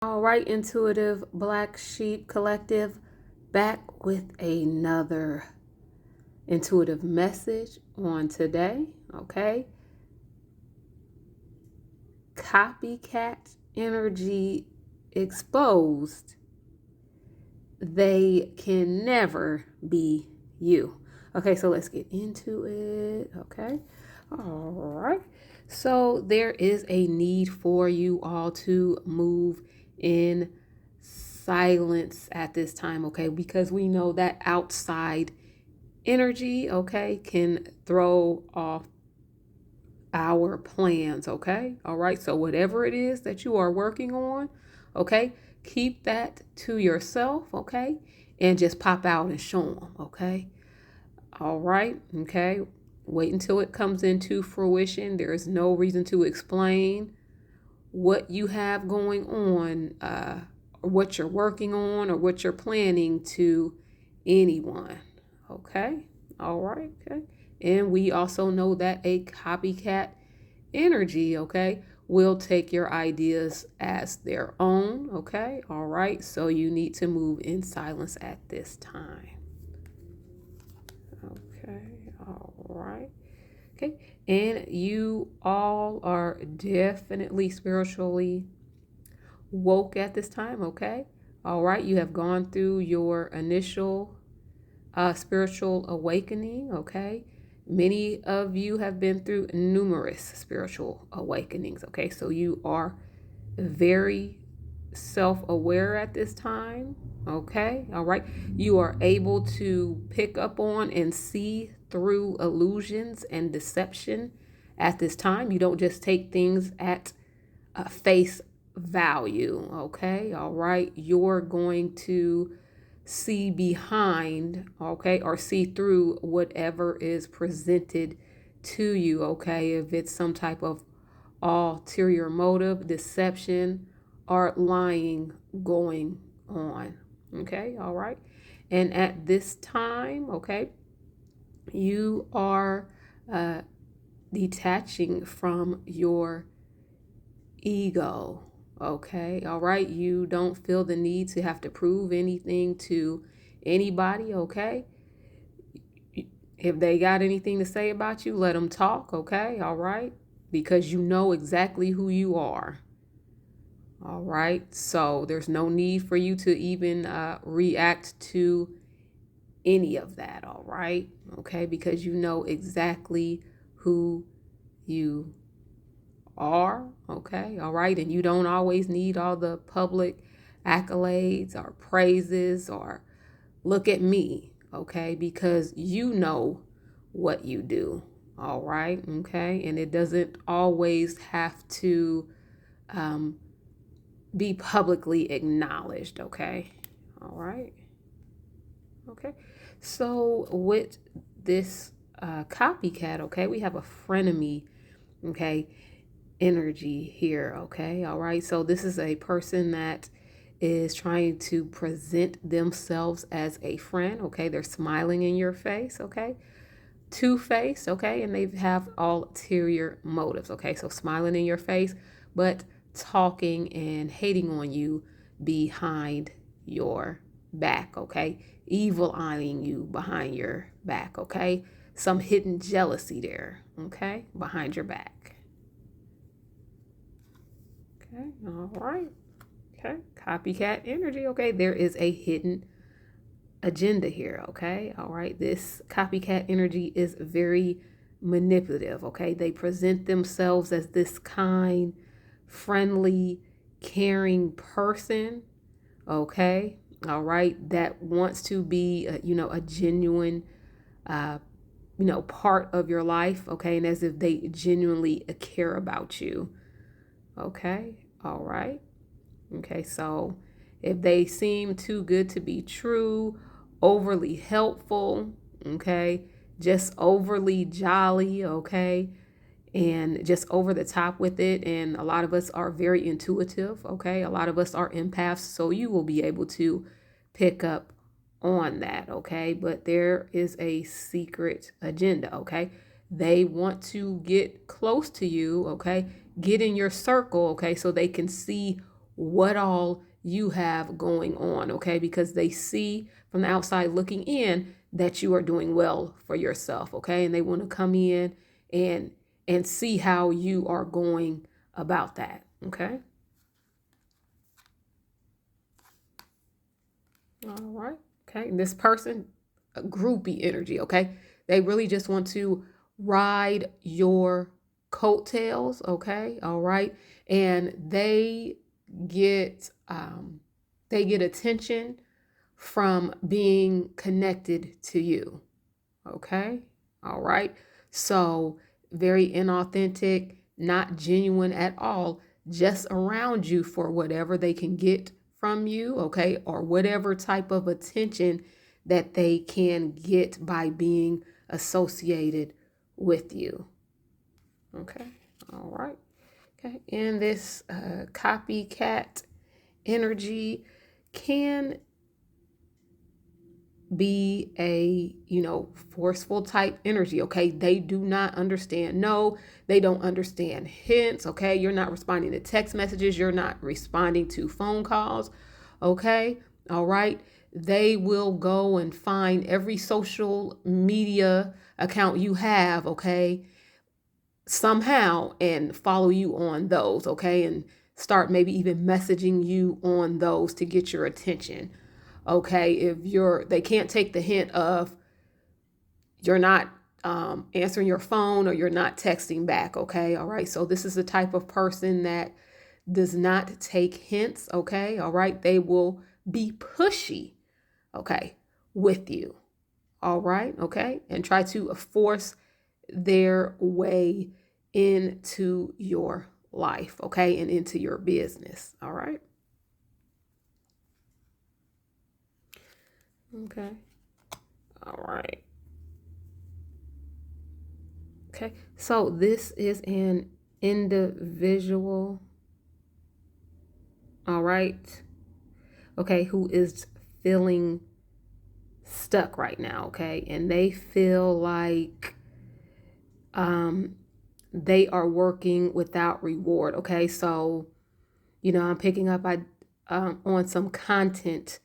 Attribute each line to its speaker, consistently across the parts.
Speaker 1: All right, intuitive Black Sheep Collective, back with another intuitive message on today. Okay, copycat energy exposed. They can never be you. Okay, so let's get into it. Okay, all right. So there is a need for you all to move in silence at this time, okay? Because we know that outside energy, okay, can throw off our plans, okay? All right, so whatever it is that you are working on, okay, keep that to yourself, okay? And just pop out and show them, okay? All right, okay? Wait until it comes into fruition. There is no reason to explain what you have going on, or what you're working on, or what you're planning to anyone. Okay, all right, okay. And we also know that a copycat energy, okay, will take your ideas as their own. Okay, all right. So you need to move in silence at this time. Okay, all right. Okay, and you all are definitely spiritually woke at this time, okay? All right, you have gone through your initial spiritual awakening, okay? Many of you have been through numerous spiritual awakenings, okay? So you are very self aware at this time, okay? All right, you are able to pick up on and see through illusions and deception at this time. You don't just take things at face value, okay? All right, you're going to see behind, okay, or see through whatever is presented to you, okay? If it's some type of ulterior motive, deception, or lying going on, okay? All right, and at this time, okay, you are uh, detaching from your ego. Okay, all right. You don't feel the need to have to prove anything to anybody. Okay, if they got anything to say about you, let them talk. Okay, all right, because you know exactly who you are. All right, so there's no need for you to even react to any of that. All right, okay, because you know exactly who you are, okay, all right, and you don't always need all the public accolades or praises or look at me, okay, because you know what you do, all right, okay, and it doesn't always have to um, be publicly acknowledged, okay, all right, okay. So with this copycat, okay, we have a frenemy, okay, energy here, okay? All right. So this is a person that is trying to present themselves as a friend, okay? They're smiling in your face, okay? Two-faced, okay? And they have ulterior motives, okay? So smiling in your face, but talking and hating on you behind your back, okay? Evil eyeing you behind your back, okay? Some hidden jealousy there, okay? Behind your back. Okay, all right. Okay, copycat energy. Okay, there is a hidden agenda here. Okay, all right. This copycat energy is very manipulative. Okay, they present themselves as this kind, friendly, caring person. Okay, all right, that wants to be, a genuine, uh, part of your life. Okay, and as if they genuinely care about you. Okay, all right. Okay, so if they seem too good to be true, overly helpful, okay, just overly jolly, okay, and just over the top with it. And a lot of us are very intuitive, okay, a lot of us are empaths, so you will be able to pick up on that, okay, but there is a secret agenda, okay. They want to get close to you, okay, get in your circle, okay, so they can see what all you have going on, okay? Because they see from the outside looking in that you are doing well for yourself, okay? And they want to come in and see how you are going about that, okay? All right. Okay. And this person, a groupie energy, okay? They really just want to ride your coattails, okay? All right. And get they get attention from being connected to you. Okay. All right. So very inauthentic, not genuine at all, just around you for whatever they can get from you. Okay. Or whatever type of attention that they can get by being associated with you. Okay. All right. Okay. And this copycat energy can be a forceful type energy. Okay, they do not understand no, they don't understand hints. Okay, you're not responding to text messages, you're not responding to phone calls. Okay, all right, they will go and find every social media account you have, okay, somehow, and follow you on those. Okay, and start maybe even messaging you on those to get your attention. Okay, if they can't take the hint of you're not answering your phone or you're not texting back. Okay, all right, so this is the type of person that does not take hints. Okay, all right, they will be pushy, okay, with you. All right, okay, and try to force their way into your life, okay, and into your business. All right. Okay. All right. Okay, so this is an individual, all right, okay, who is feeling stuck right now, okay, and they feel like they are working without reward, okay, so I'm picking up on some content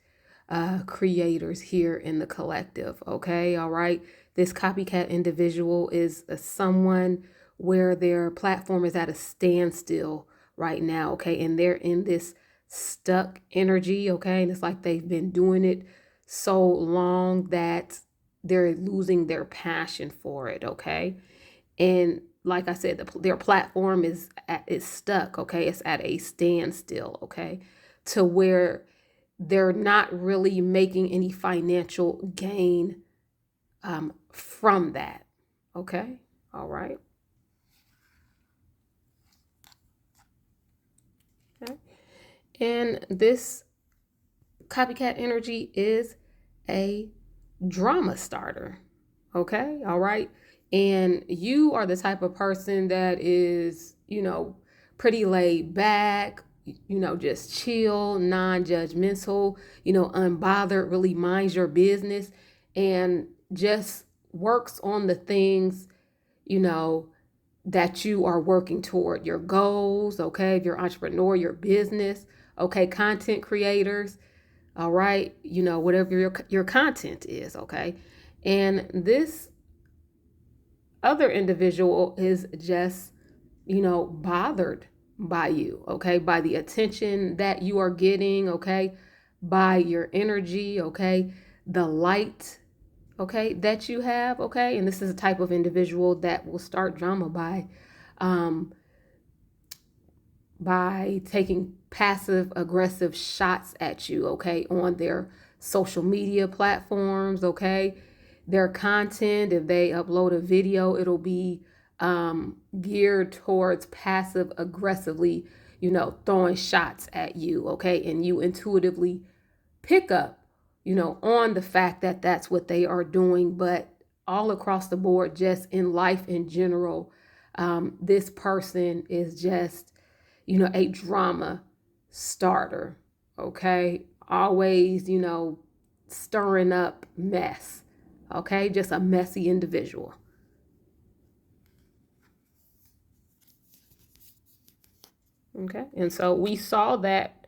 Speaker 1: creators here in the collective. Okay, all right. This copycat individual is someone where their platform is at a standstill right now. Okay, and they're in this stuck energy. Okay, and it's like they've been doing it so long that they're losing their passion for it. Okay, and like I said, their platform is stuck. Okay, it's at a standstill. Okay, to where they're not really making any financial gain from that. Okay, all right. Okay. And this copycat energy is a drama starter. Okay, all right. And you are the type of person that is, pretty laid back, just chill, non judgmental, unbothered, really minds your business and just works on the things, you know, that you are working toward your goals. Okay, if you're an entrepreneur, your business, okay, content creators, all right, whatever your content is, okay. And this other individual is just, bothered by you, okay, by the attention that you are getting, okay, by your energy, okay, the light, okay, that you have, okay. And this is a type of individual that will start drama um, by taking passive aggressive shots at you, okay, on their social media platforms, okay. Their content, if they upload a video, it'll be geared towards passive aggressively, throwing shots at you, okay. And you intuitively pick up, on the fact that that's what they are doing. But all across the board, just in life in general, this person is just, a drama starter, okay? Always, stirring up mess, okay? Just a messy individual. Okay, and so we saw that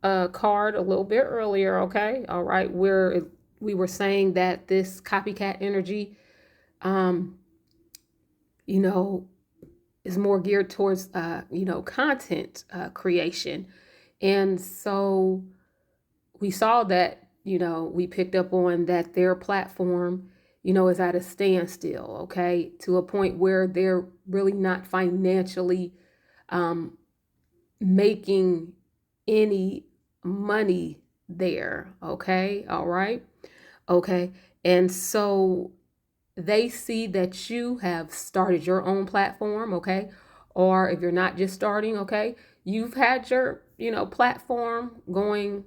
Speaker 1: card a little bit earlier, okay? All right, where we were saying that this copycat energy, um, you know, is more geared towards, content creation. And so we saw that, we picked up on that their platform, is at a standstill, okay, to a point where they're really not financially um, making any money there, okay, all right, okay. And so they see that you have started your own platform, okay? Or if you're not just starting, okay, you've had your, platform going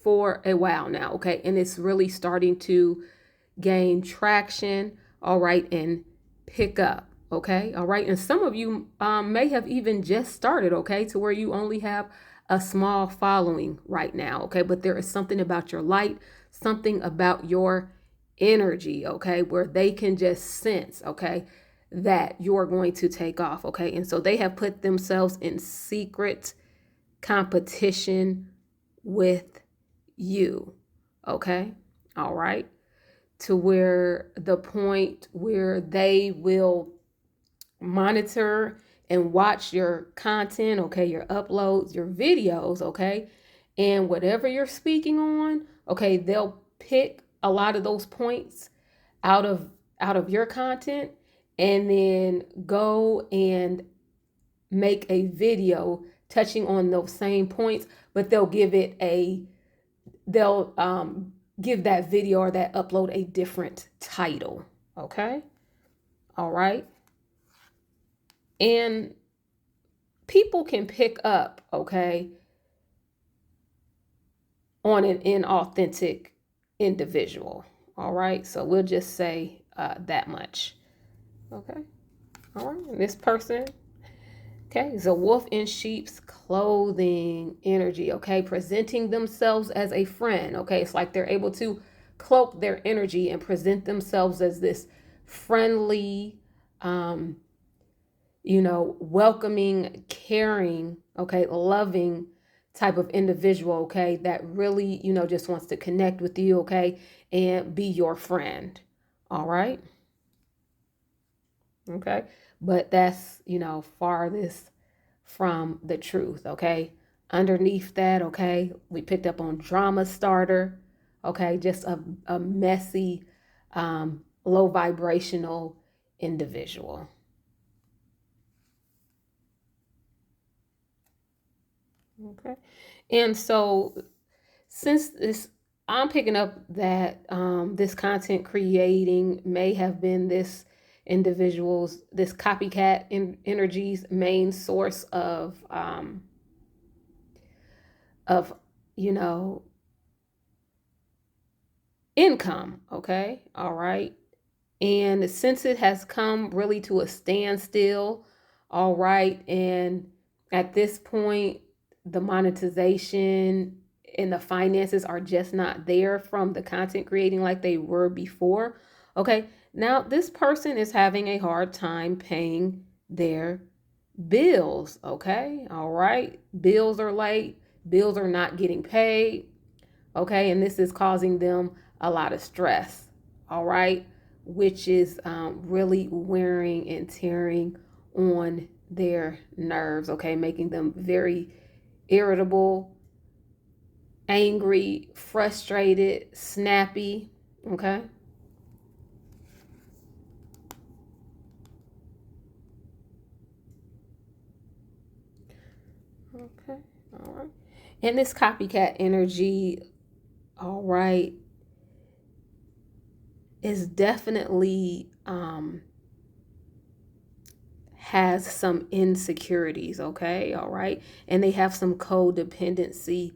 Speaker 1: for a while now, okay? And it's really starting to gain traction, all right, and pick up, okay, all right. And some of you may have even just started, okay, to where you only have a small following right now, okay, but there is something about your light, something about your energy, okay, where they can just sense, okay, that you're going to take off, okay. And so they have put themselves in secret competition with you, okay, all right, to where the point where they will monitor and watch your content, okay, your uploads, your videos, okay, and whatever you're speaking on, okay, they'll pick a lot of those points out of your content and then go and make a video touching on those same points, but they'll give that video or that upload a different title. Okay. All right. And people can pick up, okay, on an inauthentic individual. All right. So we'll just say that much. Okay. All right. And this person, okay, is a wolf in sheep's clothing energy, okay, presenting themselves as a friend, okay. It's like they're able to cloak their energy and present themselves as this friendly, um, welcoming, caring, okay, loving type of individual, okay, that really, just wants to connect with you, okay, and be your friend. All right. Okay. But that's, farthest from the truth, okay? Underneath that, okay, we picked up on drama starter, okay, just a messy, low vibrational individual. Okay. And so since this, I'm picking up that this content creating may have been this copycat energy's main source of you know income, okay, all right. And since it has come really to a standstill, all right, and at this point the monetization and the finances are just not there from the content creating like they were before, okay, now this person is having a hard time paying their bills, okay, all right, bills are late, bills are not getting paid, okay, and this is causing them a lot of stress, all right, which is really wearing and tearing on their nerves, okay, making them very irritable, angry, frustrated, snappy, okay. Okay, all right. And this copycat energy, all right, is definitely has some insecurities, okay, all right, and they have some codependency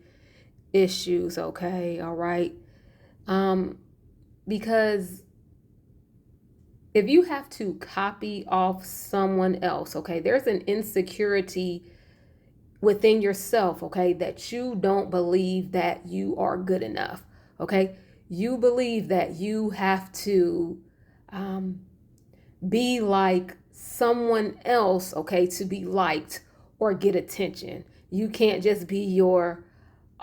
Speaker 1: issues, okay, all right, um because if you have to copy off someone else, okay, there's an insecurity within yourself, okay, that you don't believe that you are good enough, okay, you believe that you have to um, be like someone else, okay, to be liked or get attention. You can't just be your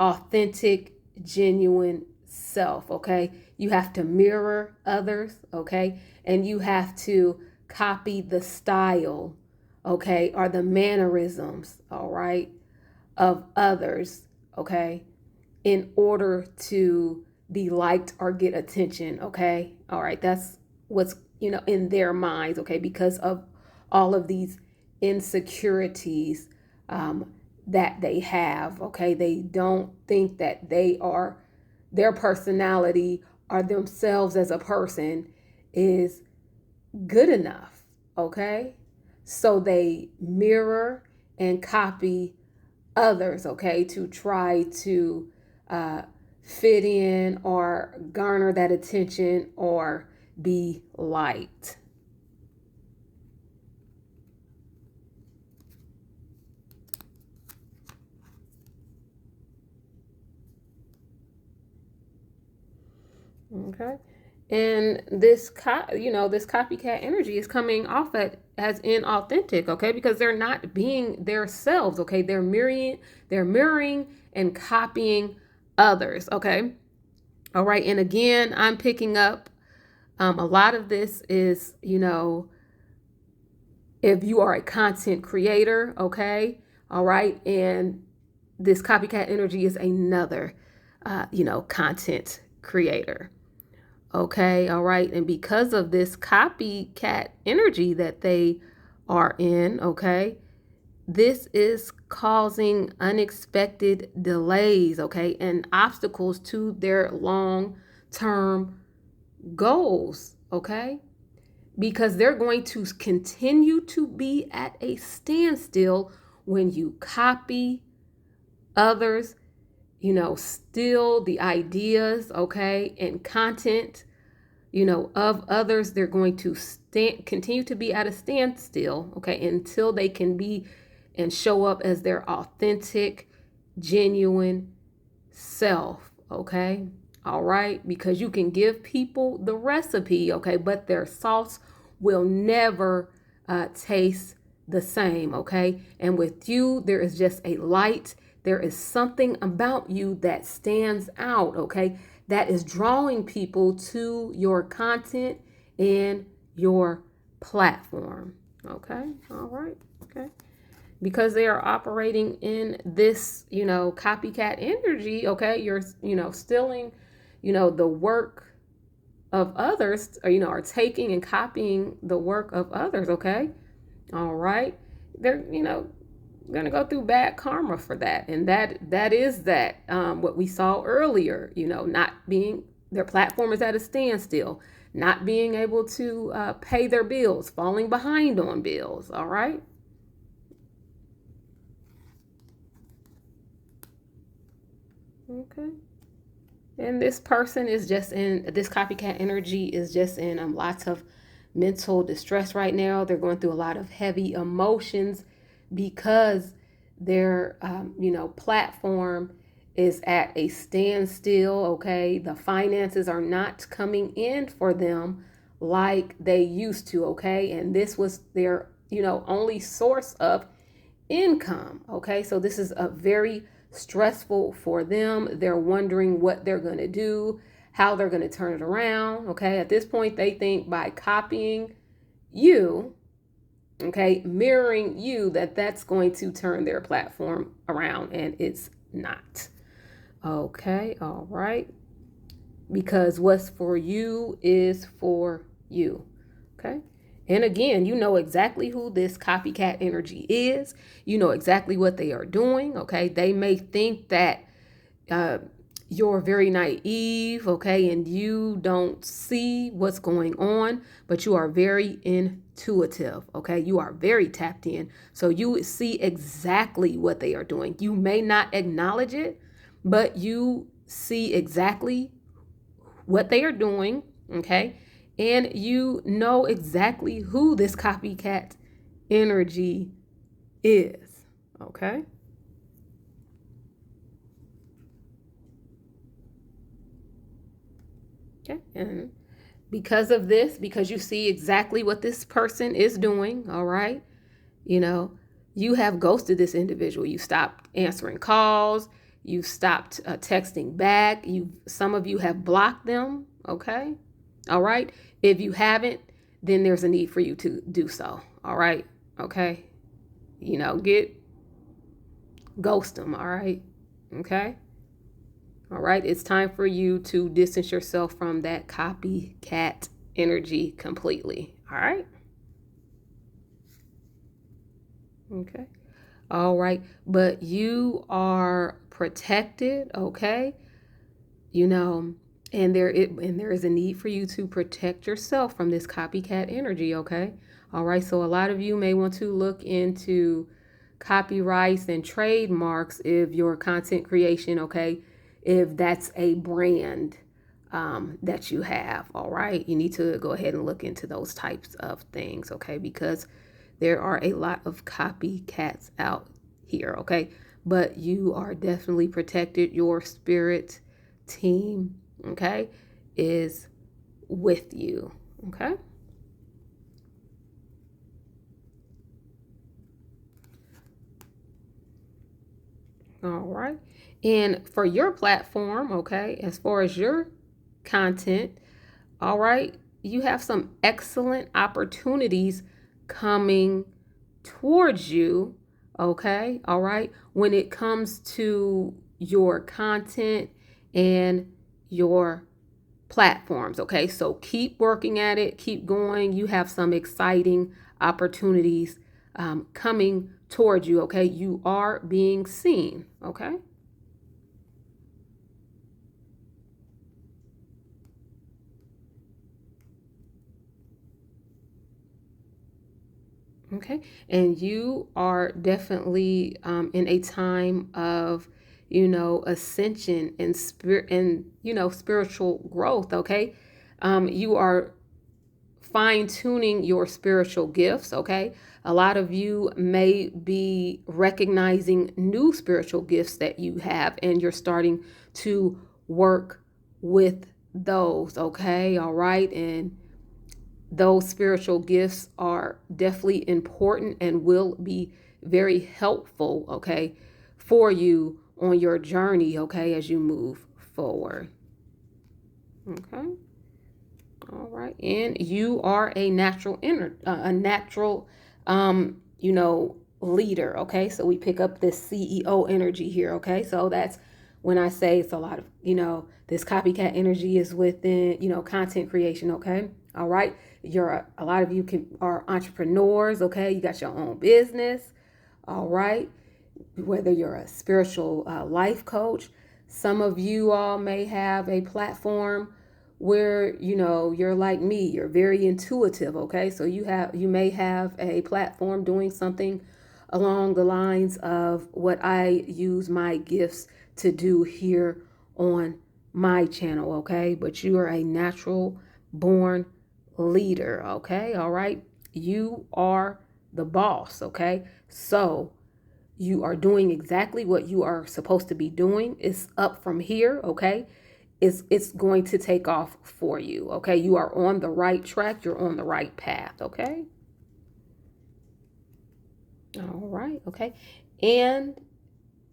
Speaker 1: authentic, genuine self, okay? You have to mirror others, okay? And you have to copy the style, okay, or the mannerisms, all right, of others, okay, in order to be liked or get attention, okay? All right, that's what's, in their minds, okay, because of all of these insecurities that they have, okay? They don't think that their personality or themselves as a person is good enough, okay? So they mirror and copy others, okay, to try to uh, fit in or garner that attention or be liked. Okay. And this copycat energy is coming off as inauthentic, okay? Because they're not being themselves, okay? They're mirroring and copying others, okay? All right. And again, I'm picking up a lot of this is, if you are a content creator, okay? All right. And this copycat energy is another, content creator. Okay, all right. And because of this copycat energy that they are in, okay, this is causing unexpected delays, okay, and obstacles to their long term goals, okay, because they're going to continue to be at a standstill when you copy others, steal the ideas, okay, and content of others. They're going to continue to be at a standstill, okay, until they can be and show up as their authentic, genuine self, okay? All right, because you can give people the recipe, okay, but their sauce will never taste the same, okay? And with you, there is just a light. There is something about you that stands out, okay? That is drawing people to your content and your platform, okay? All right, okay. Because they are operating in this, copycat energy, okay? You're, stealing, the work of others, or, are taking and copying the work of others, okay? All right. They're, going to go through bad karma for that. And that is what we saw earlier, not being, their platform is at a standstill, not being able to pay their bills, falling behind on bills, all right? Okay. And this person is just in, this copycat energy is just in lots of mental distress right now. They're going through a lot of heavy emotions because their, platform is at a standstill. Okay. The finances are not coming in for them like they used to. Okay. And this was their, only source of income. Okay. So this is a very stressful for them. They're wondering what they're going to do, how they're going to turn it around. Okay. At this point, they think by copying you, okay, mirroring you, that's going to turn their platform around, and it's not. Okay. All right. Because what's for you is for you. Okay. And again, you know exactly who this copycat energy is. You know exactly what they are doing. Okay. They may think that uh, you're very naive. Okay. And you don't see what's going on, but you are very intuitive. Okay. You are very tapped in. So you see exactly what they are doing. You may not acknowledge it, but you see exactly what they are doing. Okay. And you know exactly who this copycat energy is. Okay. Okay. And because of this, because you see exactly what this person is doing, all right, you have ghosted this individual. You stopped answering calls. You've stopped texting back. Some of you have blocked them. Okay. All right. If you haven't, then there's a need for you to do so. All right. Okay. Get ghost them. All right. Okay. All right. It's time for you to distance yourself from that copycat energy completely. All right. Okay. All right. But you are protected. Okay. you know and there is a need for you to protect yourself from this copycat energy. Okay. All right, so a lot of you may want to look into copyrights and trademarks if your content creation, okay, if that's a brand that you have. All right, you need to go ahead and look into those types of things, okay, because there are a lot of copycats out here. Okay, but you are definitely protected. Your spirit team, okay, is with you. Okay. All right. And for your platform, okay, as far as your content, all right, you have some excellent opportunities coming towards you, okay? All right. When it comes to your content and your platforms, okay? So keep working at it, keep going. You have some exciting opportunities coming towards you, okay? You are being seen, okay? Okay. And you are definitely in a time of, ascension and spirit and, spiritual growth. Okay. You are fine tuning your spiritual gifts. Okay. A lot of you may be recognizing new spiritual gifts that you have, and you're starting to work with those. Okay. All right. And those spiritual gifts are definitely important and will be very helpful, okay, for you on your journey, okay, as you move forward. Okay. All right. And you are a natural leader, okay? So we pick up this CEO energy here, okay? So that's when I say it's a lot of, this copycat energy is within, content creation, okay? All right. A lot of you are entrepreneurs, okay? You got your own business, all right? Whether you're a spiritual life coach, some of you all may have a platform where you're like me, you're very intuitive, okay? So you may have a platform doing something along the lines of what I use my gifts to do here on my channel, okay? But you are a natural born leader, okay? All right. You are the boss, okay? So you are doing exactly what you are supposed to be doing. It's up from here, okay? It's going to take off for you, okay? You are on the right track. You're on the right path, okay? All right, okay. And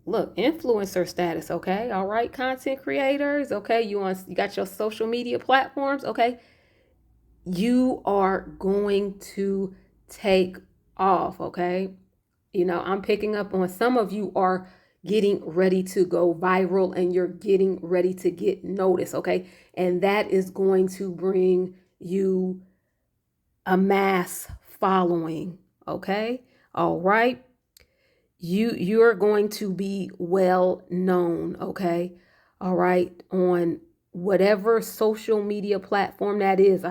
Speaker 1: look, influencer status, okay? All right, content creators, okay? You got your social media platforms, okay? You are going to take off, okay? I'm picking up on some of you are getting ready to go viral and you're getting ready to get noticed, okay? And that is going to bring you a mass following, okay? All right. You're going to be well known, okay? All right, on whatever social media platform that is,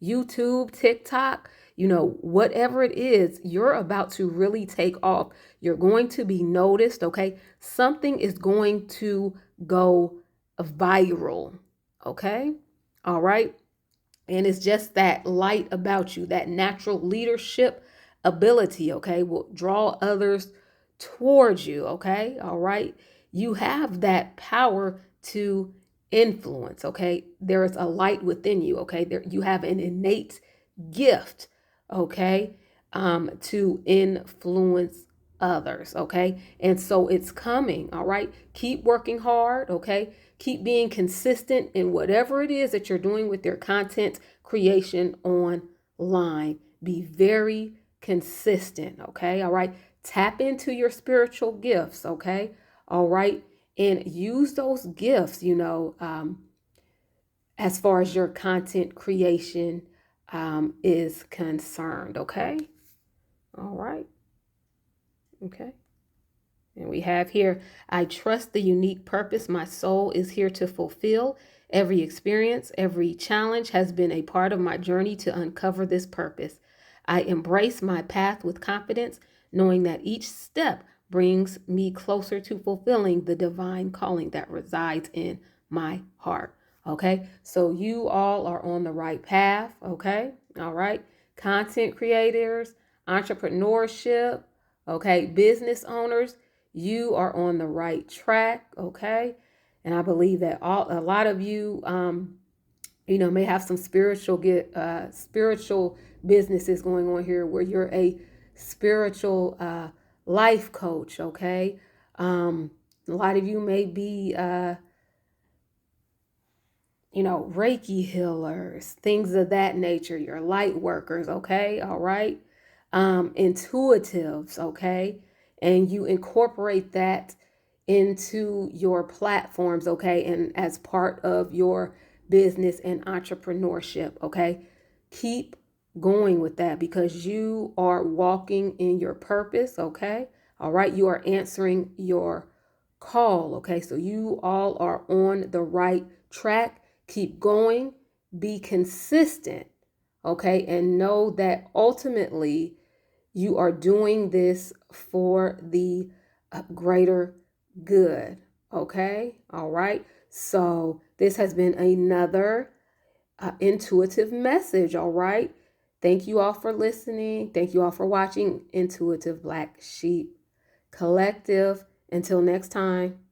Speaker 1: YouTube, TikTok, whatever it is, you're about to really take off. You're going to be noticed, okay? Something is going to go viral, okay? All right. And it's just that light about you, that natural leadership ability, okay, will draw others towards you, okay? All right. You have that power to influence, okay? There is a light within you, okay? You have an innate gift, okay, to influence others, okay? And so it's coming, all right? Keep working hard, okay? Keep being consistent in whatever it is that you're doing with your content creation online. Be very consistent, okay? All right? Tap into your spiritual gifts, okay? All right? And use those gifts, as far as your content creation is concerned, okay? All right. Okay. And we have here, I trust the unique purpose my soul is here to fulfill. Every experience, every challenge has been a part of my journey to uncover this purpose. I embrace my path with confidence, knowing that each step brings me closer to fulfilling the divine calling that resides in my heart. Okay, so you all are on the right path. Okay, all right. Content creators, entrepreneurship, okay, business owners, you are on the right track, okay? And I believe that a lot of you, may have some spiritual businesses going on here where you're a spiritual life coach, okay? A lot of you may be Reiki healers, things of that nature, your light workers, okay? All right. Intuitives, okay? And you incorporate that into your platforms, okay? And as part of your business and entrepreneurship, okay? Keep going with that because you are walking in your purpose, okay? All right. You are answering your call, okay? So you all are on the right track. Keep going, be consistent, okay? And know that ultimately you are doing this for the greater good, okay? All right. So this has been another intuitive message, all right? Thank you all for listening. Thank you all for watching Intuitive Black Sheep Collective. Until next time.